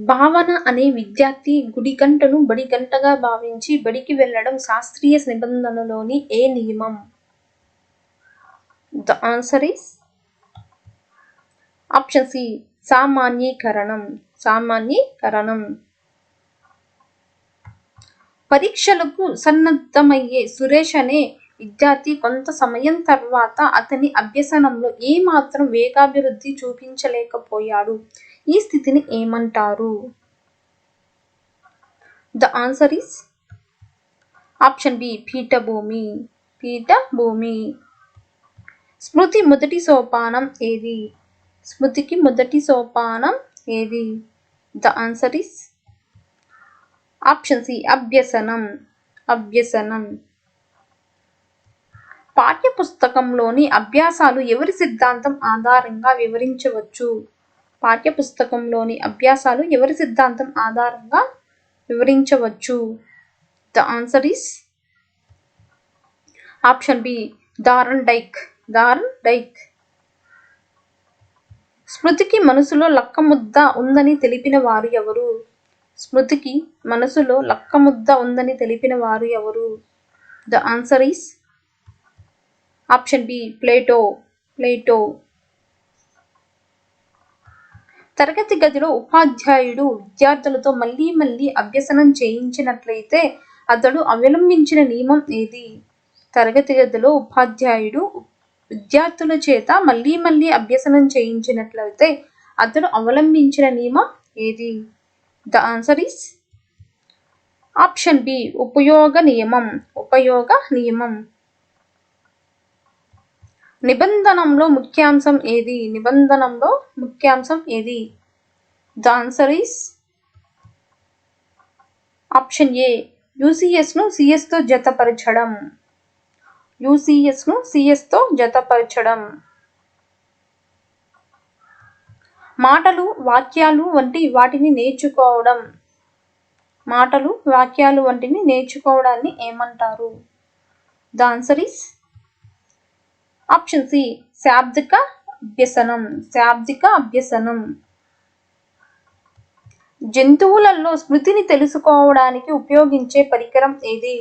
భావన అనే విద్యార్థి గుడి గంటను బడి గంటగా భావించి బడికి వెళ్ళడం శాస్త్రీయ నిబంధనలోని ఏ నియమం? The answer is option C సామాన్యీకరణం. సామాన్యీకరణం. పరీక్షలకు సన్నద్ధమయ్యే సురేష్ అనే విద్యార్థి కొంత సమయం తర్వాత అతని అభ్యసనంలో ఏ మాత్రం వేగాభివృద్ధి చూపించలేకపోయాడు. ఈ స్థితిని ఏమంటారు? The answer is option B పీఠభూమి. పీఠభూమి. స్మృతి మొదటి సోపానం ఏది? స్మృతికి మొదటి సోపానం ఏది? The answer is option C అభ్యసనం. అభ్యసనం. పాఠ్యపుస్తకంలోని అభ్యాసాలు ఎవరి సిద్ధాంతం ఆధారంగా వివరించవచ్చు? పాఠ్యపుస్తకంలోని అభ్యాసాలు ఎవరి సిద్ధాంతం ఆధారంగా వివరించవచ్చు? The answer is option B Thorndike. Thorndike. స్మృతికి మనసులో లక్కముద్ద ఉందని తెలిపిన వారు ఎవరు? స్మృతికి మనసులో లక్కముద్ద ఉందని తెలిపిన వారు ఎవరు? The answer is option B Plato. Plato. తరగతి గదిలో ఉపాధ్యాయుడు విద్యార్థులతో మళ్ళీ మళ్ళీ అభ్యసనం చేయించినట్లయితే అతడు అవలంబించిన నియమం ఏది? తరగతి గదిలో ఉపాధ్యాయుడు విద్యార్థుల చేత మళ్ళీ మళ్ళీ అభ్యసనం చేయించినట్లయితే అతడు అవలంబించిన నియమం ఏది? The answer is option B ఉపయోగ నియమం. ఉపయోగ నియమం. నిబంధనంలో ముఖ్యాంశం ఏది? నిబంధనంలో ముఖ్యాంశం ఏది? The answer is option A యూసీఎస్ను సిఎస్తో జతపరచడం. యూసీఎస్ను సిఎస్తో జతపరచడం. మాటలు వాక్యాలు వంటి వాటిని నేర్చుకోవడం. మాటలు వాక్యాలు వంటిని నేర్చుకోవడాన్ని ఏమంటారు? The answer is option C శాబ్దిక అభ్యసనం. శాబ్దిక అభ్యసనం. జంతువులలో స్మృతిని తెలుసుకోవడానికి ఉపయోగించే పరికరం ఏది?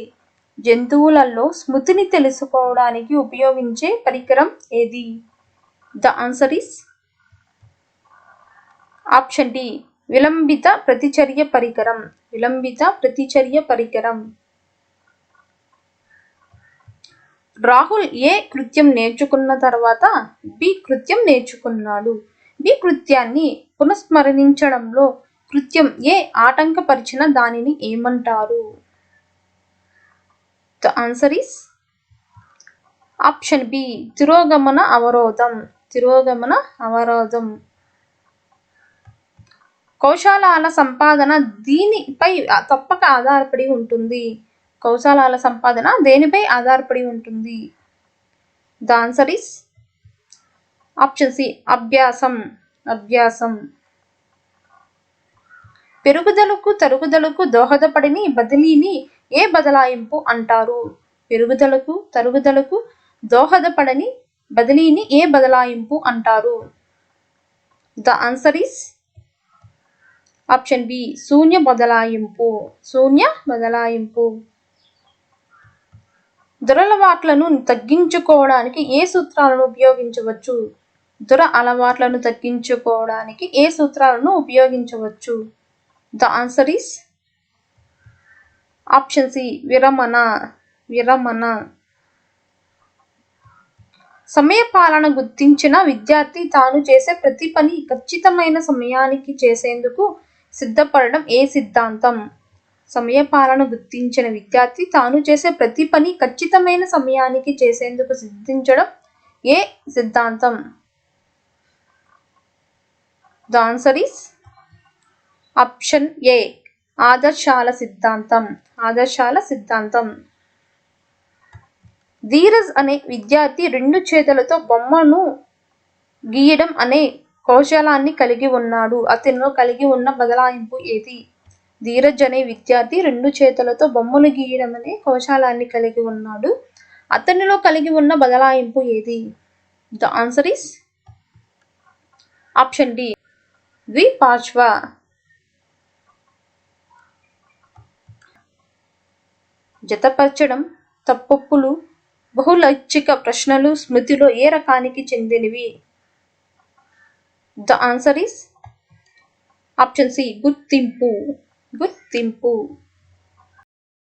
జంతువులలో స్మృతిని తెలుసుకోవడానికి ఉపయోగించే పరికరం ఏది? The answer is option D విలంబిత ప్రతిచర్య పరికరం. విలంబిత ప్రతిచర్య పరికరం. రాహుల్ ఏ కృత్యం నేర్చుకున్న తర్వాత బి కృత్యం నేర్చుకున్నాడు. బి కృత్యాన్ని పునఃస్మరించడంలో కృత్యం ఏ ఆటంకపరిచిన దానిని ఏమంటారు? The answer is option B తిరోగమన అవరోధం. తిరోగమన అవరోధం. కౌశలాల సంపాదన దీనిపై తప్పక ఆధారపడి ఉంటుంది. కౌశలాల సంపాదన దేనిపై ఆధారపడి ఉంటుంది? The answer is option C అభ్యాసం. అభ్యాసం. పెరుగుదలకు తరుగుదలకు దోహదపడని బదిలీని ఏ బదలాయింపు అంటారు? పెరుగుదలకు తరుగుదలకు దోహదపడని బదిలీని ఏ బదలాయింపు అంటారు? The answer is option B శూన్య బదలాయింపు. శూన్య బదలాయింపు. దురలవాట్లను తగ్గించుకోవడానికి ఏ సూత్రాలను ఉపయోగించవచ్చు? దుర అలవాట్లను తగ్గించుకోవడానికి ఏ సూత్రాలను ఉపయోగించవచ్చు? The answer is option C విరమణ. విరమణ. సమయపాలన గుర్తించిన విద్యార్థి తాను చేసే ప్రతి పని ఖచ్చితమైన సమయానికి చేసేందుకు సిద్ధపడడం ఏ సిద్ధాంతం? సమయపాలన గుర్తించిన విద్యార్థి తాను చేసే ప్రతి పని ఖచ్చితమైన సమయానికి చేసేందుకు సిద్ధించడం ఏ సిద్ధాంతం? The answer is option A ఆదర్శాల సిద్ధాంతం. ఆదర్శాల సిద్ధాంతం. ధీరజ్ అనే విద్యార్థి 2 చేతులతో బొమ్మను గీయడం అనే కౌశలాన్ని కలిగి ఉన్నాడు. అతనిలో కలిగి ఉన్న బదలాయింపు ఏది? ధీరజ్ అనే విద్యార్థి 2 చేతులతో బొమ్మను గీయడం అనే కౌశలాన్ని కలిగి ఉన్నాడు. అతనిలో కలిగి ఉన్న బదలాయింపు ఏది? The answer is option D ద్విపార్శ్వ. జతపరచడం, తప్పొప్పులు, బహుళైచ్ఛిక ప్రశ్నలు స్మృతిలో ఏ రకానికి చెందినవి? The answer is option C గుర్తింపు. గుర్తింపు.